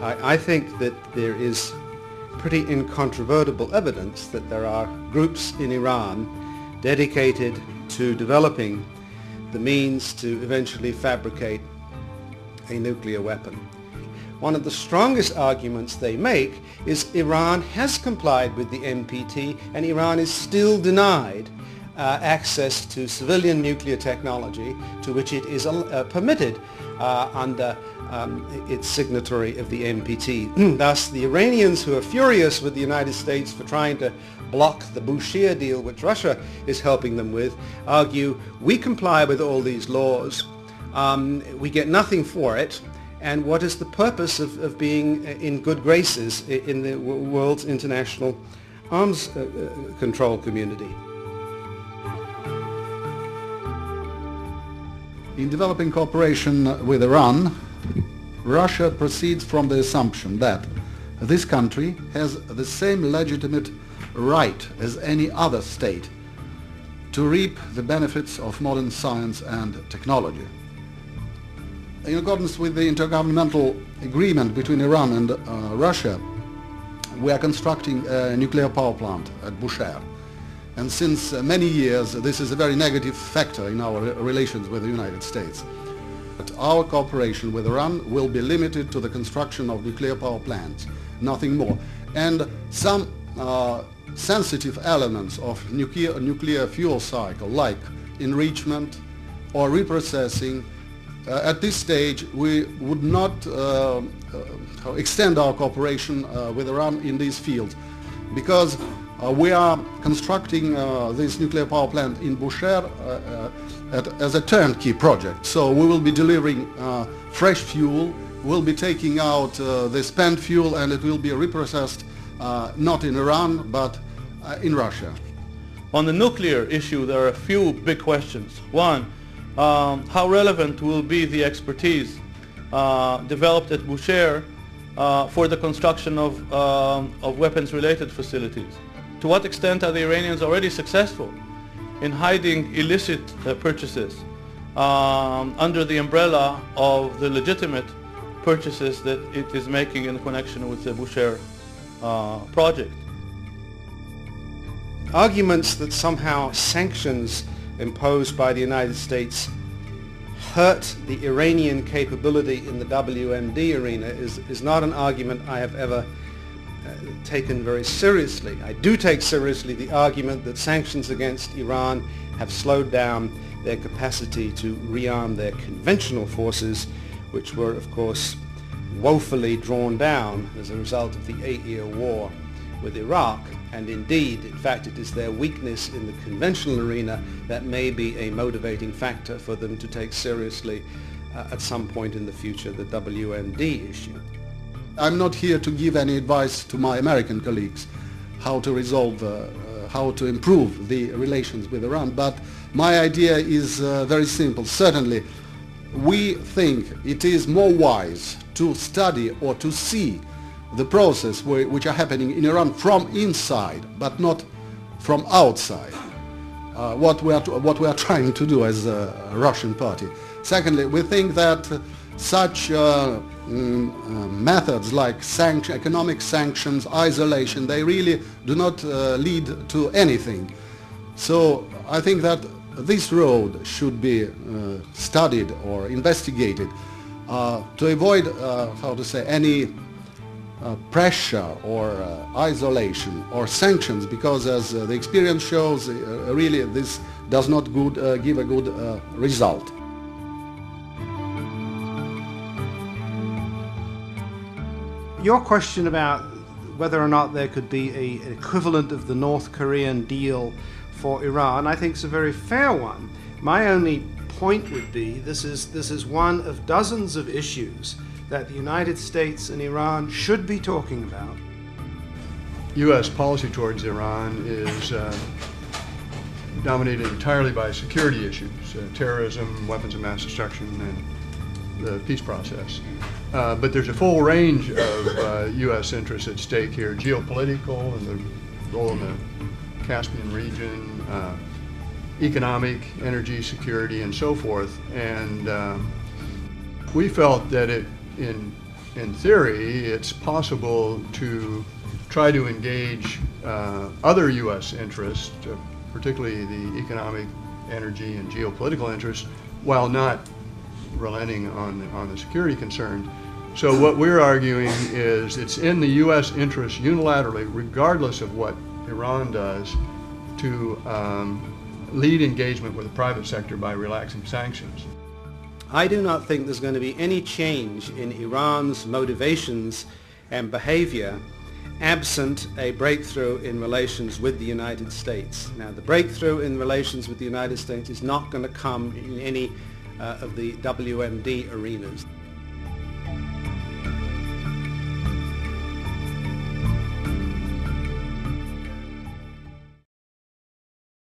I think that there is pretty incontrovertible evidence that there are groups in Iran dedicated to developing the means to eventually fabricate a nuclear weapon. One of the strongest arguments they make is Iran has complied with the NPT and Iran is still denied access to civilian nuclear technology to which it is permitted under its signatory of the NPT. Thus, the Iranians, who are furious with the United States for trying to block the Bushehr deal, which Russia is helping them with, argue, we comply with all these laws, we get nothing for it, and what is the purpose of being in good graces in the world's international arms control community? In developing cooperation with Iran, Russia proceeds from the assumption that this country has the same legitimate right as any other state to reap the benefits of modern science and technology. In accordance with the intergovernmental agreement between Iran and Russia, we are constructing a nuclear power plant at Bushehr. And since many years, this is a very negative factor in our relations with the United States. But our cooperation with Iran will be limited to the construction of nuclear power plants, nothing more. And some sensitive elements of nuclear fuel cycle, like enrichment or reprocessing, at this stage we would not extend our cooperation with Iran in these fields, because we are constructing this nuclear power plant in Bushehr as a turnkey project. So we will be delivering fresh fuel, we'll be taking out the spent fuel, and it will be reprocessed not in Iran but in Russia. On the nuclear issue, there are a few big questions. One, how relevant will be the expertise developed at Bushehr for the construction of weapons-related facilities? To what extent are the Iranians already successful in hiding illicit purchases under the umbrella of the legitimate purchases that it is making in connection with the Bushehr project? Arguments that somehow sanctions imposed by the United States hurt the Iranian capability in the WMD arena is not an argument I have ever taken very seriously. I do take seriously the argument that sanctions against Iran have slowed down their capacity to rearm their conventional forces, which were, of course, woefully drawn down as a result of the 8-year war with Iraq. And indeed, in fact, it is their weakness in the conventional arena that may be a motivating factor for them to take seriously at some point in the future the WMD issue. I'm not here to give any advice to my American colleagues how to resolve, how to improve the relations with Iran, but my idea is very simple. Certainly, we think it is more wise to study or to see the process which are happening in Iran from inside, but not from outside, what we are trying to do as a Russian party. Secondly, we think that such methods like economic sanctions, isolation, they really do not lead to anything. So I think that this road should be studied or investigated to avoid, any pressure or isolation or sanctions, because as the experience shows, really this does not give a good result. Your question about whether or not there could be an equivalent of the North Korean deal for Iran, I think is a very fair one. My only point would be this is one of dozens of issues that the United States and Iran should be talking about. U.S. policy towards Iran is dominated entirely by security issues, terrorism, weapons of mass destruction, and the peace process. But there's a full range of U.S. interests at stake here, geopolitical and the role in the Caspian region, economic, energy security, and so forth. And we felt that in in theory, it's possible to try to engage other U.S. interests, particularly the economic, energy, and geopolitical interests, while not relenting on the security concerns. So what we're arguing is it's in the U.S. interest unilaterally, regardless of what Iran does, to lead engagement with the private sector by relaxing sanctions. I do not think there's going to be any change in Iran's motivations and behavior absent a breakthrough in relations with the United States. Now, the breakthrough in relations with the United States is not going to come in any of the WMD arenas.